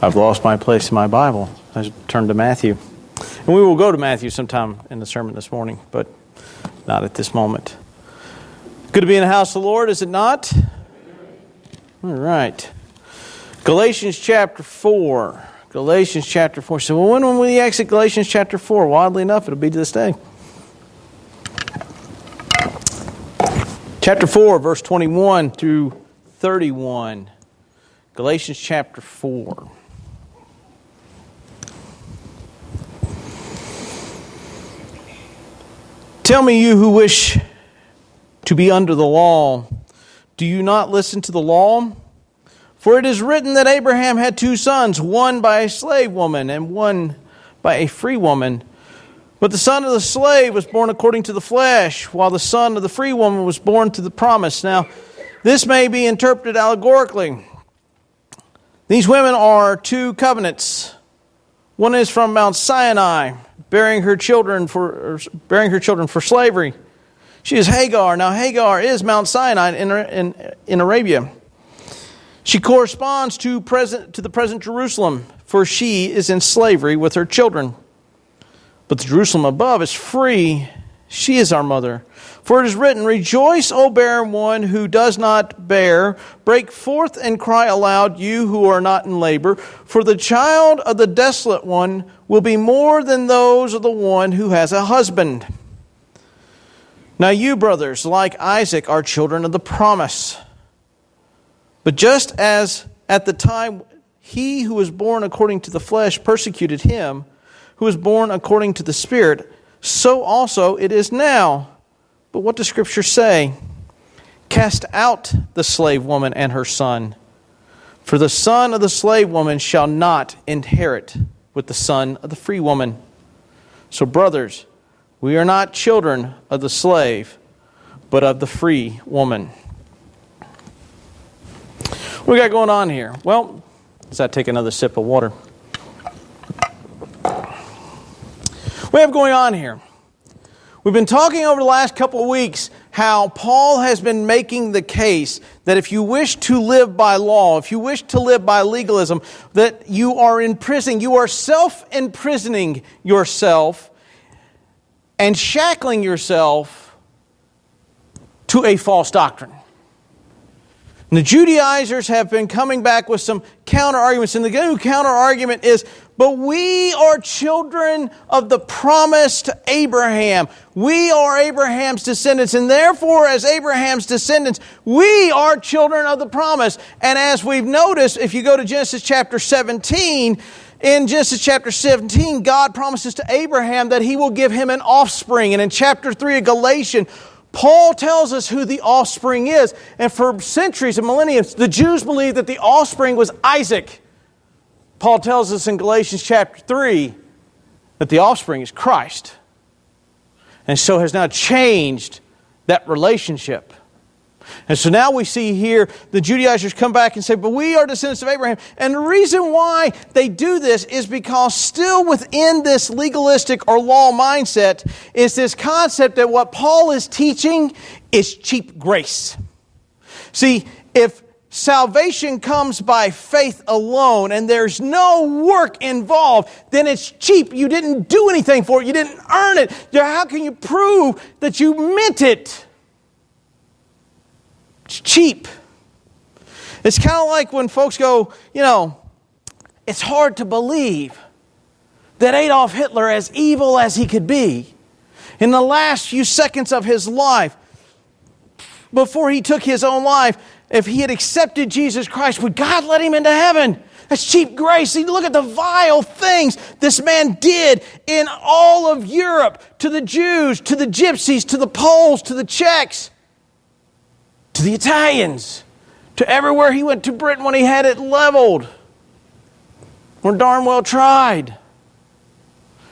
I've lost my place in my Bible. I turned to Matthew. And we will go to Matthew sometime in the sermon this morning, but not at this moment. Good to be in the house of the Lord, is it not? All right. Galatians chapter 4. Galatians chapter 4. So when will we exit Galatians chapter 4? Well, oddly enough, it'll be to this day. Chapter 4, verse 21 through 31. Galatians chapter 4. Tell me, you who wish to be under the law, do you not listen to the law? For it is written that Abraham had two sons, one by a slave woman and one by a free woman. But the son of the slave was born according to the flesh, while the son of the free woman was born to the promise. Now, this may be interpreted allegorically. These women are two covenants. One is from Mount Sinai, bearing her children for slavery. She is Hagar. Now Hagar is Mount Sinai in Arabia. She corresponds to the present Jerusalem, for she is in slavery with her children. But the Jerusalem above is free. She is our mother. For it is written, rejoice, O barren one who does not bear. Break forth and cry aloud, you who are not in labor. For the child of the desolate one will be more than those of the one who has a husband. Now you, brothers, like Isaac, are children of the promise. But just as at the time he who was born according to the flesh persecuted him, who was born according to the Spirit, so also it is now. But what does Scripture say? Cast out the slave woman and her son, for the son of the slave woman shall not inherit with the son of the free woman. So, brothers, we are not children of the slave, but of the free woman. What we got going on here? Well, let's take another sip of water. What we have going on here? We've been talking over the last couple of weeks how Paul has been making the case that if you wish to live by law, if you wish to live by legalism, that you are imprisoning, you are self-imprisoning yourself and shackling yourself to a false doctrine. And the Judaizers have been coming back with some counter-arguments, and the new counter-argument is, but we are children of the promise to Abraham. We are Abraham's descendants, and therefore, as Abraham's descendants, we are children of the promise. And as we've noticed, if you go to Genesis chapter 17, in Genesis chapter 17, God promises to Abraham that He will give him an offspring. And in chapter 3 of Galatians, Paul tells us who the offspring is. And for centuries and millennia, the Jews believed that the offspring was Isaac. Paul tells us in Galatians chapter 3 that the offspring is Christ. And so has now changed that relationship. And so now we see here the Judaizers come back and say, but we are descendants of Abraham. And the reason why they do this is because still within this legalistic or law mindset is this concept that what Paul is teaching is cheap grace. See, if salvation comes by faith alone and there's no work involved, then it's cheap. You didn't do anything for it. You didn't earn it. How can you prove that you meant it? It's cheap. It's kind of like when folks go, it's hard to believe that Adolf Hitler, as evil as he could be, in the last few seconds of his life, before he took his own life, if he had accepted Jesus Christ, would God let him into heaven? That's cheap grace. See, look at the vile things this man did in all of Europe, to the Jews, to the Gypsies, to the Poles, to the Czechs, to the Italians, to everywhere he went, to Britain when he had it leveled, or darn well tried.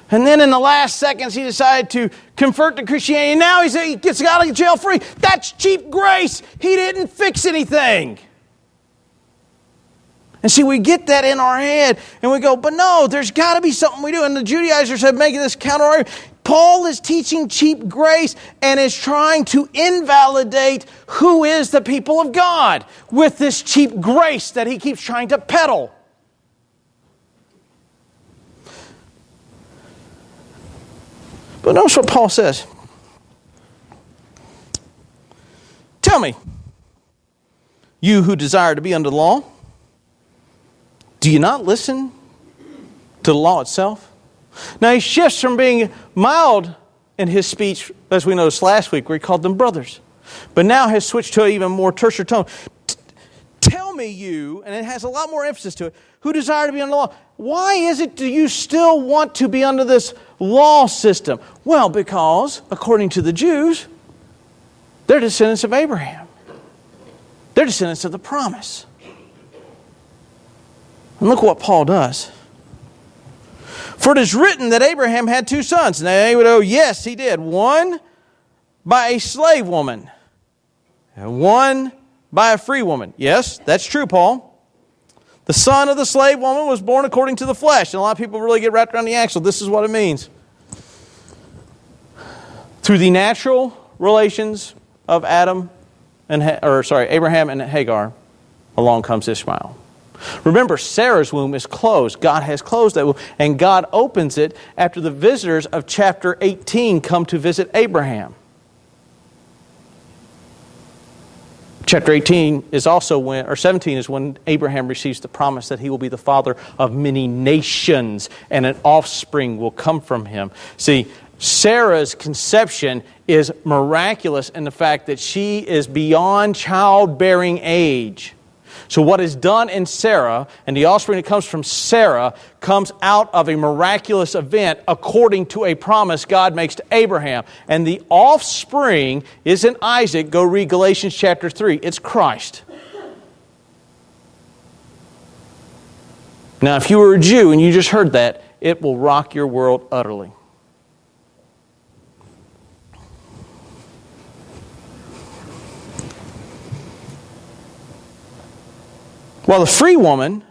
And then in the last seconds, he decided to convert to Christianity. And now he gets out of jail free. That's cheap grace. He didn't fix anything. And see, we get that in our head, and we go, but no, there's got to be something we do. And the Judaizers have making this counter-argument. Paul is teaching cheap grace and is trying to invalidate who is the people of God with this cheap grace that he keeps trying to peddle. But notice what Paul says. Tell me, you who desire to be under the law, do you not listen to the law itself? Now he shifts from being mild in his speech, as we noticed last week, where he called them brothers. But now has switched to an even more tertiary tone. Tell me you, and it has a lot more emphasis to it, who desire to be under the law. Why is it do you still want to be under this law system? Well, because, according to the Jews, they're descendants of Abraham. They're descendants of the promise. And look what Paul does. For it is written that Abraham had two sons. Now, they would go, yes, he did. One by a slave woman, and one by a free woman. Yes, that's true, Paul. The son of the slave woman was born according to the flesh. And a lot of people really get wrapped around the axle. This is what it means. Through the natural relations of Abraham and Hagar, along comes Ishmael. Remember, Sarah's womb is closed. God has closed that womb. And God opens it after the visitors of chapter 18 come to visit Abraham. Chapter 18 is also when, or 17 is when Abraham receives the promise that he will be the father of many nations and an offspring will come from him. See, Sarah's conception is miraculous in the fact that she is beyond childbearing age. So what is done in Sarah, and the offspring that comes from Sarah, comes out of a miraculous event according to a promise God makes to Abraham. And the offspring isn't Isaac. Go read Galatians chapter 3. It's Christ. Now, if you were a Jew and you just heard that, it will rock your world utterly. Well, the free woman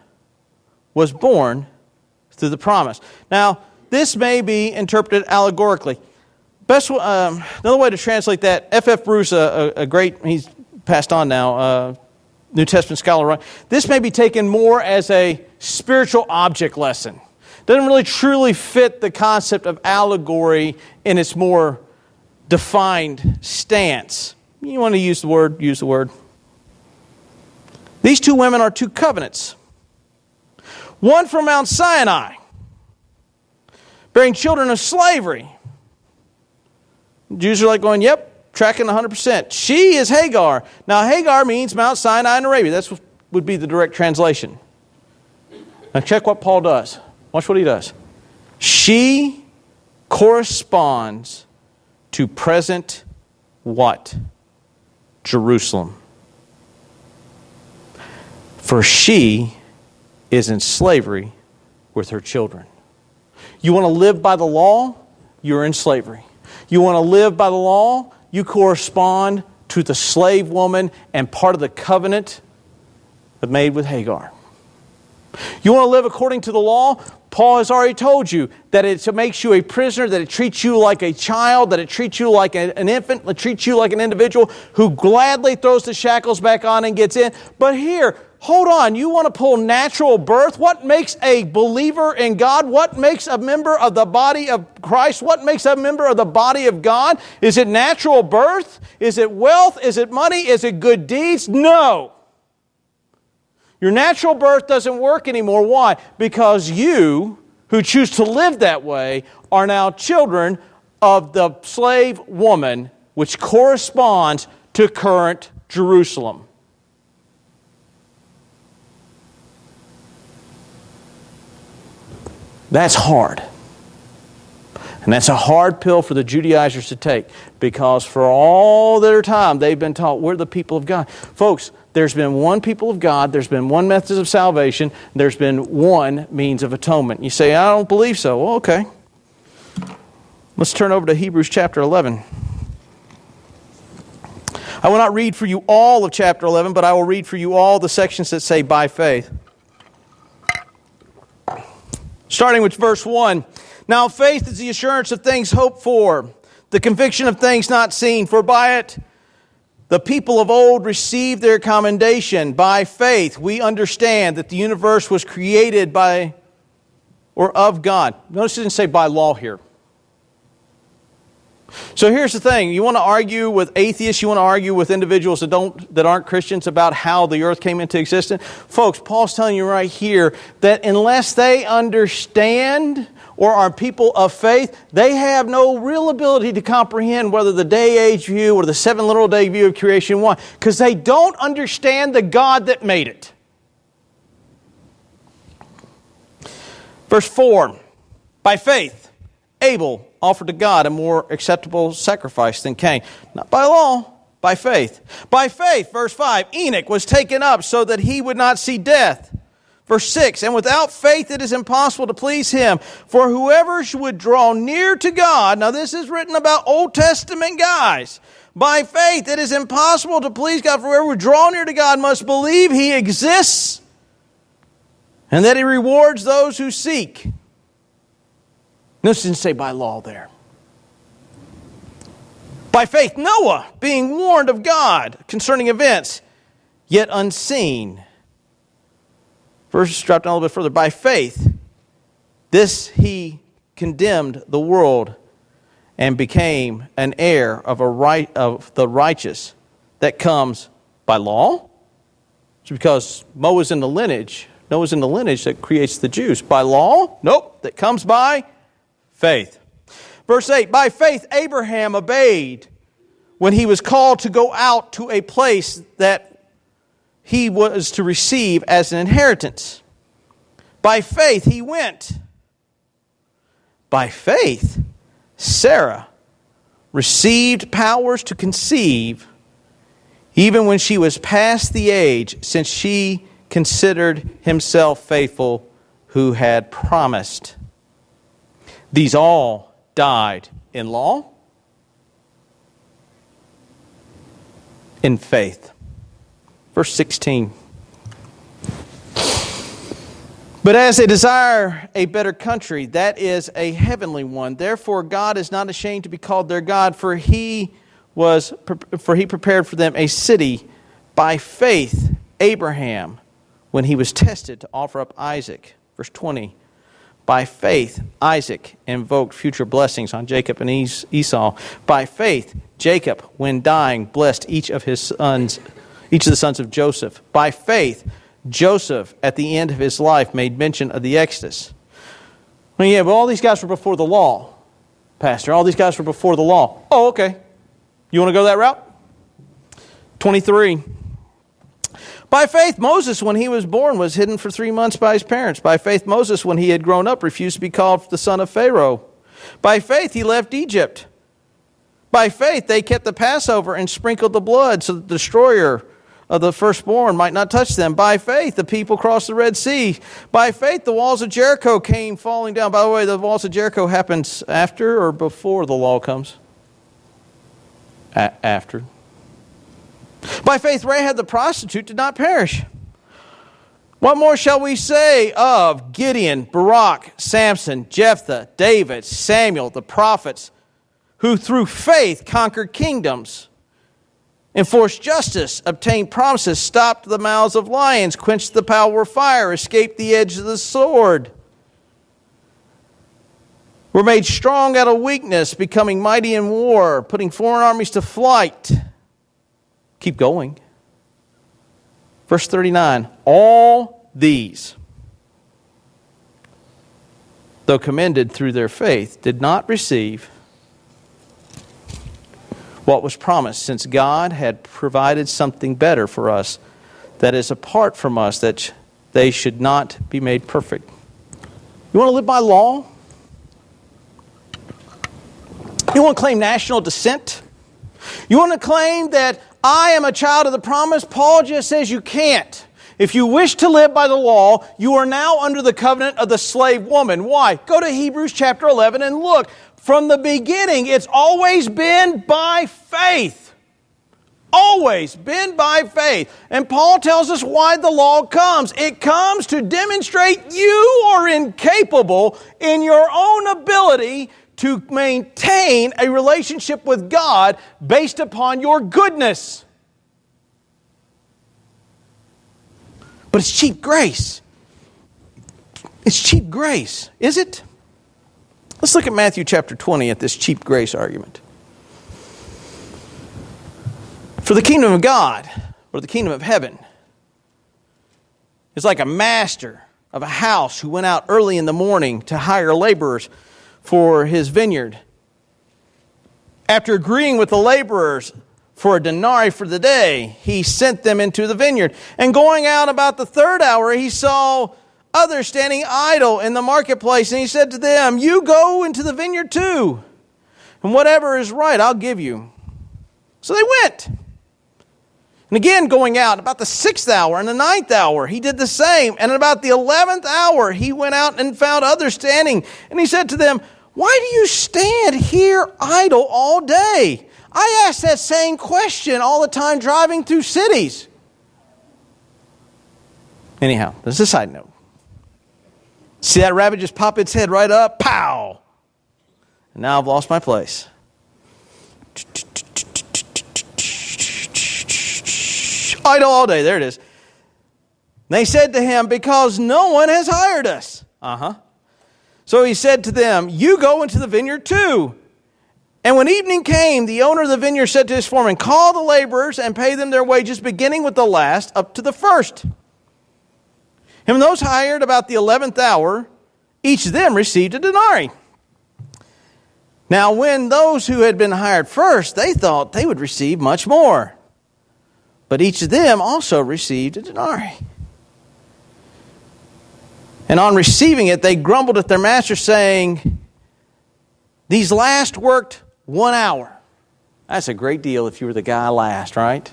was born through the promise. Now, this may be interpreted allegorically. Another way to translate that, F.F. Bruce, a great, he's passed on now, New Testament scholar. This may be taken more as a spiritual object lesson. Doesn't really truly fit the concept of allegory in its more defined stance. You want to use the word, use the word. These two women are two covenants. One from Mount Sinai, bearing children of slavery. Jews are like going, yep, tracking 100%. She is Hagar. Now, Hagar means Mount Sinai in Arabia. That would be the direct translation. Now, check what Paul does. Watch what he does. She corresponds to present what? Jerusalem. For she is in slavery with her children. You want to live by the law? You're in slavery. You want to live by the law? You correspond to the slave woman and part of the covenant made with Hagar. You want to live according to the law? Paul has already told you that it makes you a prisoner, that it treats you like a child, that it treats you like an infant, that it treats you like an individual who gladly throws the shackles back on and gets in. But here, hold on, you want to pull natural birth? What makes a believer in God? What makes a member of the body of Christ? What makes a member of the body of God? Is it natural birth? Is it wealth? Is it money? Is it good deeds? No. Your natural birth doesn't work anymore. Why? Because you, who choose to live that way, are now children of the slave woman, which corresponds to current Jerusalem. That's hard. And that's a hard pill for the Judaizers to take, because for all their time they've been taught we're the people of God. Folks, there's been one people of God, there's been one method of salvation, there's been one means of atonement. You say, I don't believe so. Well, okay. Let's turn over to Hebrews chapter 11. I will not read for you all of chapter 11, but I will read for you all the sections that say by faith. Starting with verse 1. Now faith is the assurance of things hoped for, the conviction of things not seen. For by it the people of old received their commendation. By faith we understand that the universe was created by or of God. Notice it didn't say by law here. So here's the thing. You want to argue with atheists, you want to argue with individuals that aren't Christians about how the earth came into existence. Folks, Paul's telling you right here that unless they understand or are people of faith, they have no real ability to comprehend whether the day-age view or the 7 literal day view of creation won, because they don't understand the God that made it. Verse 4, by faith, Abel offered to God a more acceptable sacrifice than Cain. Not by law, by faith. By faith, verse 5, Enoch was taken up so that he would not see death. Verse 6, and without faith it is impossible to please Him. For whoever would draw near to God, now this is written about Old Testament guys. By faith it is impossible to please God. For whoever would draw near to God must believe He exists and that He rewards those who seek. Notice it didn't say by law there. By faith, Noah, being warned of God concerning events yet unseen. Verse dropped down a little bit further. By faith, this he condemned the world and became an heir of the righteous that comes by law. It's because Noah's in the lineage that creates the Jews. By law? Nope. That comes by faith. Verse 8, by faith Abraham obeyed when he was called to go out to a place that he was to receive as an inheritance. By faith he went. By faith Sarah received powers to conceive even when she was past the age, since she considered himself faithful who had promised. These all died in law, in faith. Verse 16. But as they desire a better country, that is a heavenly one. Therefore God is not ashamed to be called their God, for he prepared for them a city. By faith Abraham, when he was tested to offer up Isaac. Verse 20. By faith Isaac invoked future blessings on Jacob and Esau. By faith Jacob, when dying, blessed each of the sons of Joseph. By faith Joseph, at the end of his life, made mention of the Exodus. Well, yeah, but all these guys were before the law, Pastor. All these guys were before the law. Oh, okay. You want to go that route? 23. By faith Moses, when he was born, was hidden for 3 months by his parents. By faith Moses, when he had grown up, refused to be called the son of Pharaoh. By faith he left Egypt. By faith they kept the Passover and sprinkled the blood so that the destroyer of the firstborn might not touch them. By faith the people crossed the Red Sea. By faith the walls of Jericho came falling down. By the way, the walls of Jericho happens after or before the law comes? After. By faith Rahab the prostitute did not perish. What more shall we say of Gideon, Barak, Samson, Jephthah, David, Samuel, the prophets, who through faith conquered kingdoms, enforced justice, obtained promises, stopped the mouths of lions, quenched the power of fire, escaped the edge of the sword, were made strong out of weakness, becoming mighty in war, putting foreign armies to flight. Keep going. Verse 39, all these, though commended through their faith, did not receive what was promised, since God had provided something better for us, that is apart from us, that they should not be made perfect. You want to live by law? You want to claim national descent? You want to claim that I am a child of the promise? Paul just says you can't. If you wish to live by the law, you are now under the covenant of the slave woman. Why? Go to Hebrews chapter 11 and look. From the beginning, it's always been by faith. Always been by faith. And Paul tells us why the law comes. It comes to demonstrate you are incapable in your own ability to maintain a relationship with God based upon your goodness. But it's cheap grace. It's cheap grace, is it? Let's look at Matthew chapter 20 at this cheap grace argument. For the kingdom of God, or the kingdom of heaven, is like a master of a house who went out early in the morning to hire laborers for his vineyard. After agreeing with the laborers for a denarii for the day, he sent them into the vineyard. And going out about the third hour, he saw others standing idle in the marketplace. And he said to them, "You go into the vineyard too, and whatever is right, I'll give you." So they went. And again, going out about the 6th hour and the 9th hour, he did the same. And at about the 11th hour, he went out and found others standing. And he said to them, "Why do you stand here idle all day?" I ask that same question all the time driving through cities. Anyhow, there's a side note. See that rabbit just pop its head right up? Pow! And now I've lost my place. Idle all day. There it is. They said to him, "Because no one has hired us." So he said to them, "You go into the vineyard too." And when evening came, the owner of the vineyard said to his foreman, "Call the laborers and pay them their wages, beginning with the last up to the first." And those hired about the 11th hour, each of them received a denarii. Now when those who had been hired first, they thought they would receive much more. But each of them also received a denarii. And on receiving it, they grumbled at their master, saying, "These last worked 1 hour." That's a great deal if you were the guy last, right?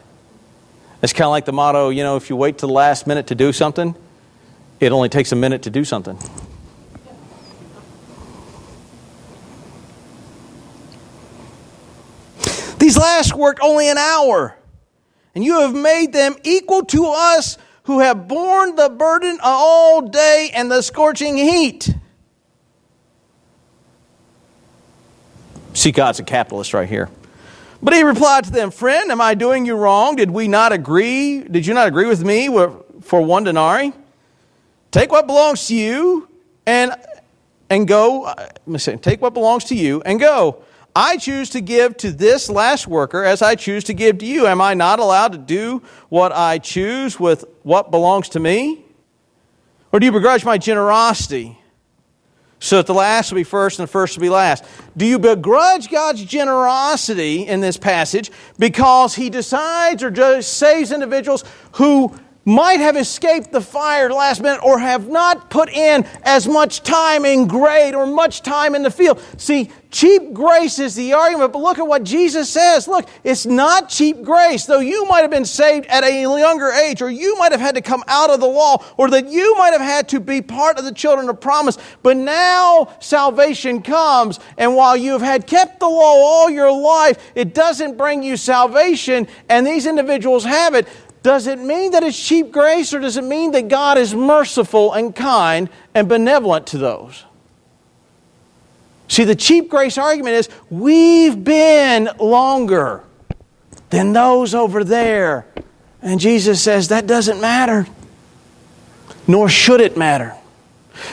It's kind of like the motto, if you wait till the last minute to do something, it only takes a minute to do something. "These last worked only an hour, and you have made them equal to us who have borne the burden all day and the scorching heat." See, God's a capitalist right here. But he replied to them, "Friend, am I doing you wrong? Did you not agree with me for 1 denarii? Take what belongs to you and go." Take what belongs to you and go. "I choose to give to this last worker as I choose to give to you. Am I not allowed to do what I choose with what belongs to me? Or do you begrudge my generosity, so that the last will be first and the first will be last?" Do you begrudge God's generosity in this passage because he decides or just saves individuals who might have escaped the fire at the last minute or have not put in as much time in grade or much time in the field? See, cheap grace is the argument, but look at what Jesus says. Look, it's not cheap grace. Though you might have been saved at a younger age, or you might have had to come out of the law, or that you might have had to be part of the children of promise, but now salvation comes, and while you have had kept the law all your life, it doesn't bring you salvation, and these individuals have it. Does it mean that it's cheap grace, or does it mean that God is merciful and kind and benevolent to those? See, the cheap grace argument is we've been longer than those over there. And Jesus says that doesn't matter. Nor should it matter.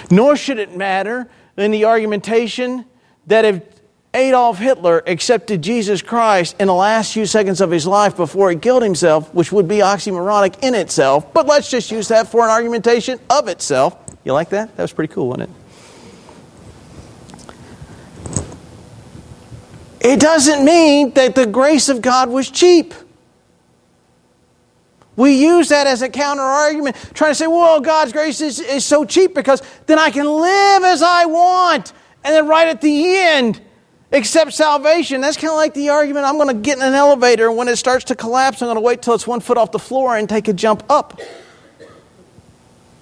Nor should it matter in the argumentation that if Adolf Hitler accepted Jesus Christ in the last few seconds of his life before he killed himself, which would be oxymoronic in itself, but let's just use that for an argumentation of itself. You like that? That was pretty cool, wasn't it? It doesn't mean that the grace of God was cheap. We use that as a counter argument, trying to say, well, God's grace is so cheap because then I can live as I want. And then right at the end, accept salvation. That's kind of like the argument, I'm going to get in an elevator, and when it starts to collapse, I'm going to wait till it's 1 foot off the floor and take a jump up.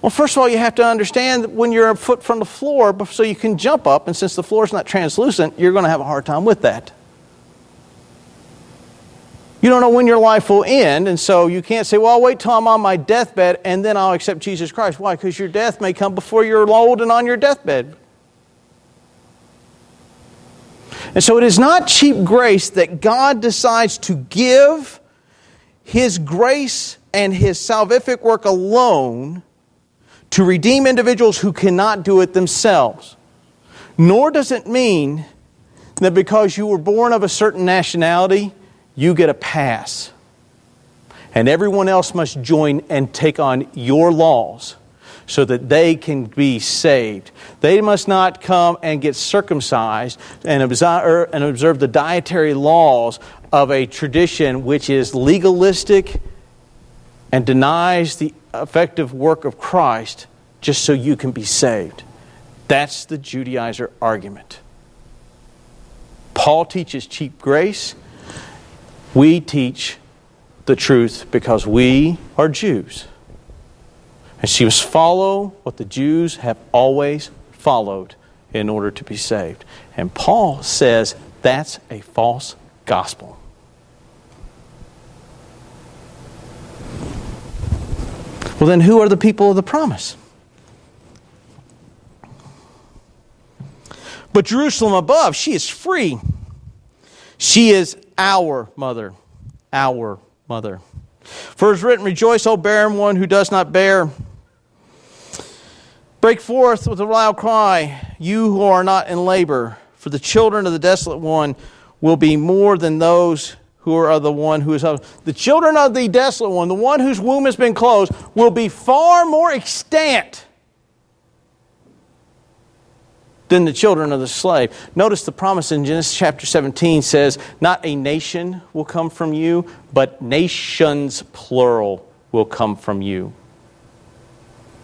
Well, first of all, you have to understand that when you're a foot from the floor, so you can jump up, and since the floor is not translucent, you're going to have a hard time with that. You don't know when your life will end, and so you can't say, well, I'll wait till I'm on my deathbed, and then I'll accept Jesus Christ. Why? Because your death may come before you're old and on your deathbed. And so it is not cheap grace that God decides to give His grace and His salvific work alone to redeem individuals who cannot do it themselves. Nor does it mean that because you were born of a certain nationality, you get a pass. And everyone else must join and take on your laws so that they can be saved. They must not come and get circumcised and observe the dietary laws of a tradition which is legalistic and denies the effective work of Christ just so you can be saved. That's the Judaizer argument. Paul teaches cheap grace. We teach the truth because we are Jews. And she must follow what the Jews have always followed in order to be saved. And Paul says that's a false gospel. Well, then who are the people of the promise? But Jerusalem above, she is free. She is our mother. Our mother. For it is written, rejoice, O barren one who does not bear. Break forth with a loud cry, you who are not in labor. For the children of the desolate one will be more than those who are the one who is of. The children of the desolate one, the one whose womb has been closed, will be far more extant than the children of the slave. Notice the promise in Genesis chapter 17 says, not a nation will come from you, but nations, plural, will come from you.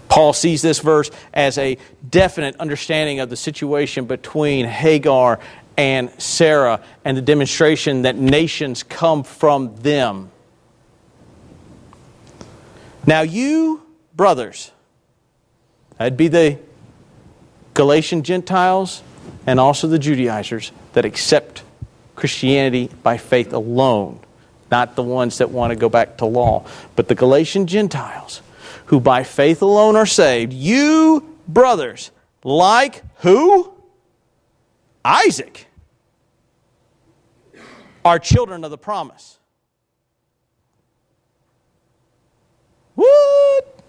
Paul sees this verse as a definite understanding of the situation between Hagar and Sarah and the demonstration that nations come from them. Now you, brothers, that'd be the Galatian Gentiles and also the Judaizers that accept Christianity by faith alone, not the ones that want to go back to law, but the Galatian Gentiles who by faith alone are saved. You, brothers, like who? Isaac, are children of the promise. What?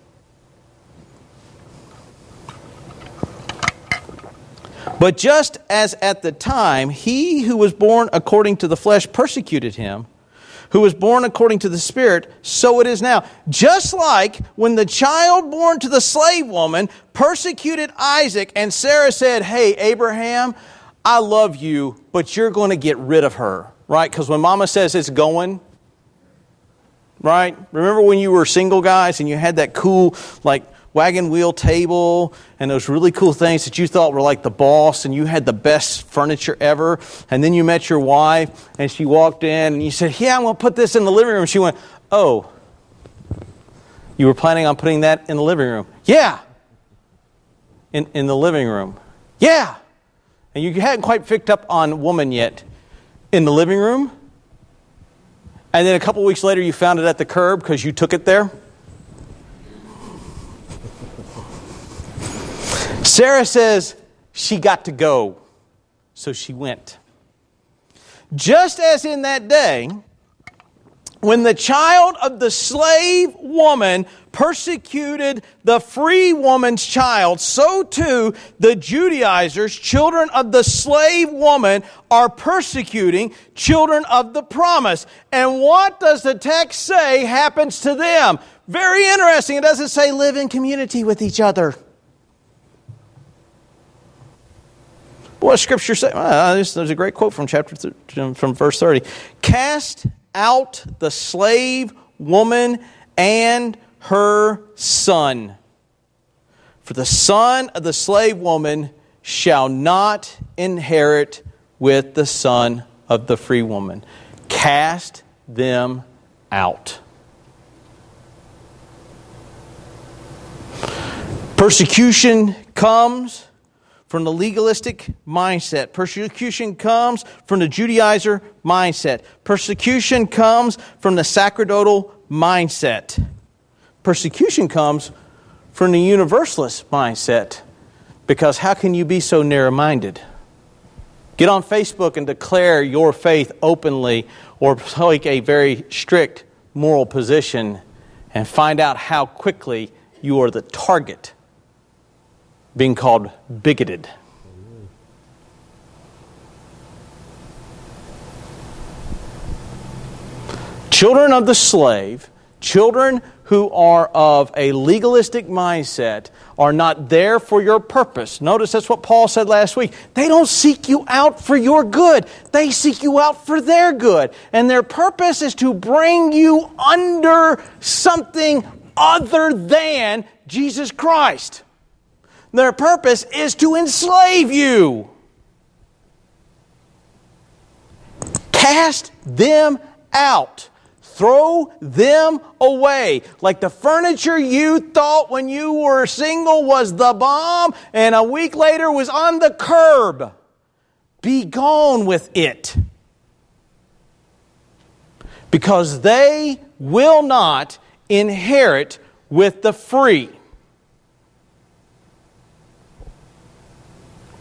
But just as at the time he who was born according to the flesh persecuted him, who was born according to the Spirit, so it is now. Just like when the child born to the slave woman persecuted Isaac, and Sarah said, hey, Abraham, I love you, but you're going to get rid of her, right? Because when Mama says it's going, right? Remember when you were single guys and you had that cool, like, wagon wheel table and those really cool things that you thought were like the boss, and you had the best furniture ever, and then you met your wife and she walked in and you said, yeah, I'm going to put this in the living room. She went, oh, you were planning on putting that in the living room? Yeah. In the living room. Yeah. And you hadn't quite picked up on woman yet. In the living room? And then a couple weeks later you found it at the curb because you took it there? Sarah says she got to go, so she went. Just as in that day, when the child of the slave woman persecuted the free woman's child, so too the Judaizers, children of the slave woman, are persecuting children of the promise. And what does the text say happens to them? Very interesting. It doesn't say live in community with each other. What does Scripture say? There's a great quote from from verse 30. Cast out the slave woman and her son. For the son of the slave woman shall not inherit with the son of the free woman. Cast them out. Persecution comes from the legalistic mindset. Persecution comes from the Judaizer mindset. Persecution comes from the sacerdotal mindset. Persecution comes from the universalist mindset. Because how can you be so narrow-minded? Get on Facebook and declare your faith openly, or take a very strict moral position and find out how quickly you are the target, being called bigoted. Children of the slave, Children who are of a legalistic mindset are not there for your purpose. Notice that's what Paul said last week. They don't seek you out for your good. They seek you out for their good. And their purpose is to bring you under something other than Jesus Christ. Their purpose is to enslave you. Cast them out. Throw them away. Like the furniture you thought when you were single was the bomb and a week later was on the curb. Be gone with it. Because they will not inherit with the free.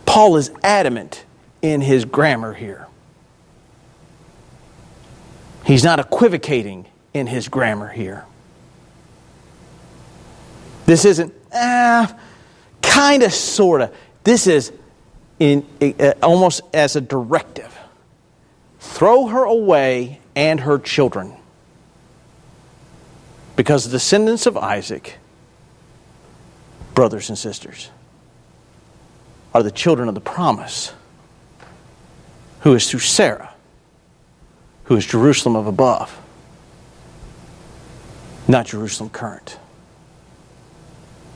Paul is adamant in his grammar here. He's not equivocating in his grammar here. This isn't, kind of, sort of. This is almost as a directive. Throw her away and her children. Because the descendants of Isaac, brothers and sisters, are the children of the promise, who is through Sarah, who is Jerusalem of above, not Jerusalem current.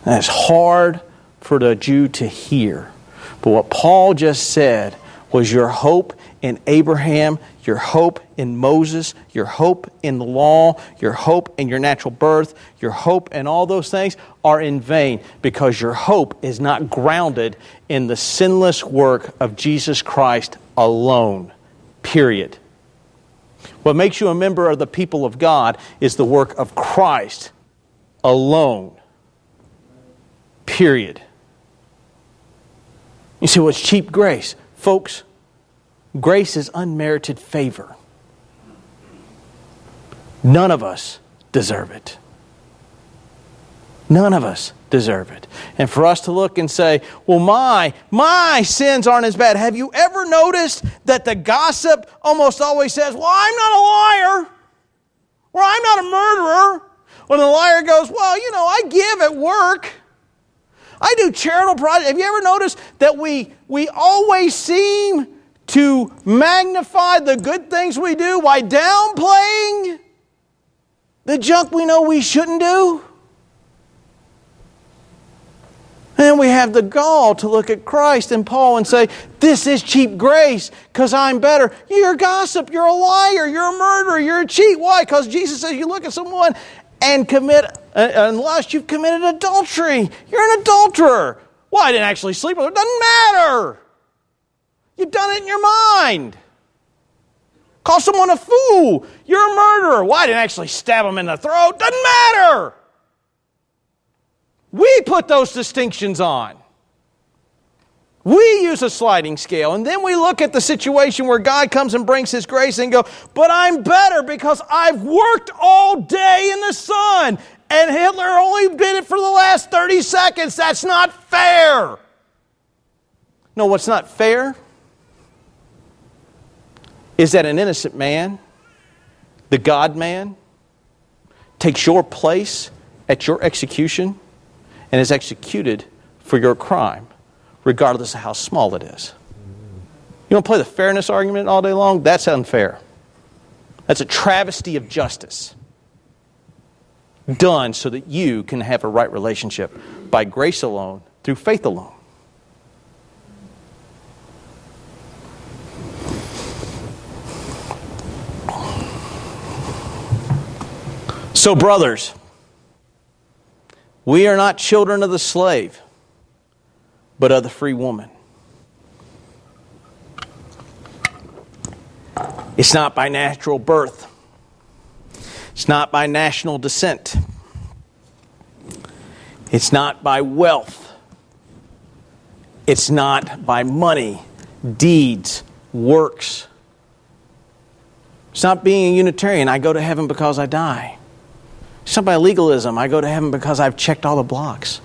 And it's hard for the Jew to hear. But what Paul just said was your hope in Abraham, your hope in Moses, your hope in the law, your hope in your natural birth, your hope in all those things are in vain because your hope is not grounded in the sinless work of Jesus Christ alone. Period. What makes you a member of the people of God is the work of Christ alone. Period. You say, what's cheap grace? Folks, grace is unmerited favor. None of us deserve it. None of us deserve it. And for us to look and say, well, my sins aren't as bad. Have you ever noticed that the gossip almost always says, well, I'm not a liar, or I'm not a murderer? When the liar goes, well, I give at work. I do charitable projects. Have you ever noticed that we always seem to magnify the good things we do while downplaying the junk we know we shouldn't do? And we have the gall to look at Christ and Paul and say, this is cheap grace because I'm better. You're a gossip, you're a liar, you're a murderer, you're a cheat. Why? Because Jesus says you look at someone and commit unless you've committed adultery. You're an adulterer. Well, I didn't actually sleep with her. It doesn't matter. You've done it in your mind. Call someone a fool. You're a murderer. Well, I didn't actually stab him in the throat. Doesn't matter. We put those distinctions on. We use a sliding scale, and then we look at the situation where God comes and brings His grace and go, but I'm better because I've worked all day in the sun, and Hitler only did it for the last 30 seconds. That's not fair. No, what's not fair is that an innocent man, the God-man, takes your place at your execution and is executed for your crime, regardless of how small it is. You don't play the fairness argument all day long? That's unfair. That's a travesty of justice done so that you can have a right relationship by grace alone, through faith alone. So, brothers, we are not children of the slave, but of the free woman. It's not by natural birth. It's not by national descent. It's not by wealth. It's not by money, deeds, works. It's not being a Unitarian. I go to heaven because I die. It's not by legalism. I go to heaven because I've checked all the blocks.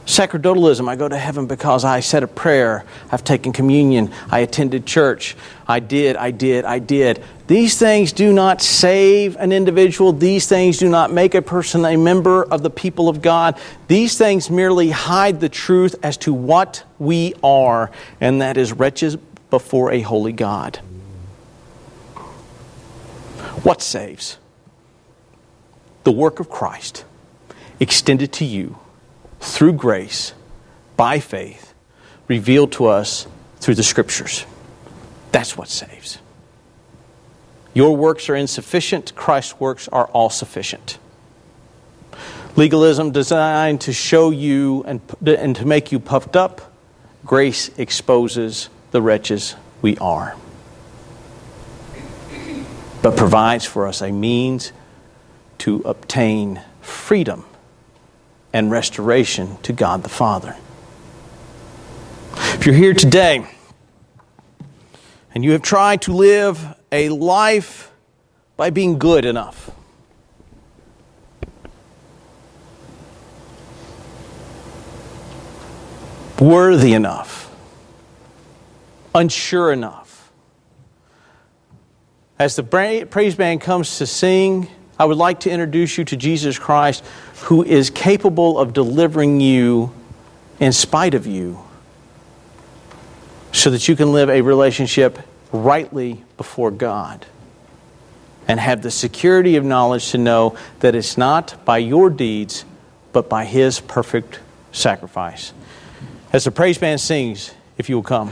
Sacerdotalism, I go to heaven because I said a prayer, I've taken communion, I attended church, I did. These things do not save an individual. These things do not make a person a member of the people of God. These things merely hide the truth as to what we are, and that is wretches before a holy God. What saves? The work of Christ extended to you through grace, by faith, revealed to us through the Scriptures. That's what saves. Your works are insufficient. Christ's works are all sufficient. Legalism designed to show you and to make you puffed up. Grace exposes the wretches we are, but provides for us a means to obtain freedom and restoration to God the Father. If you're here today and you have tried to live a life by being good enough, worthy enough, unsure enough, as the praise band comes to sing, I would like to introduce you to Jesus Christ, who is capable of delivering you in spite of you, so that you can live a relationship rightly before God and have the security of knowledge to know that it's not by your deeds, but by His perfect sacrifice. As the praise band sings, if you will come.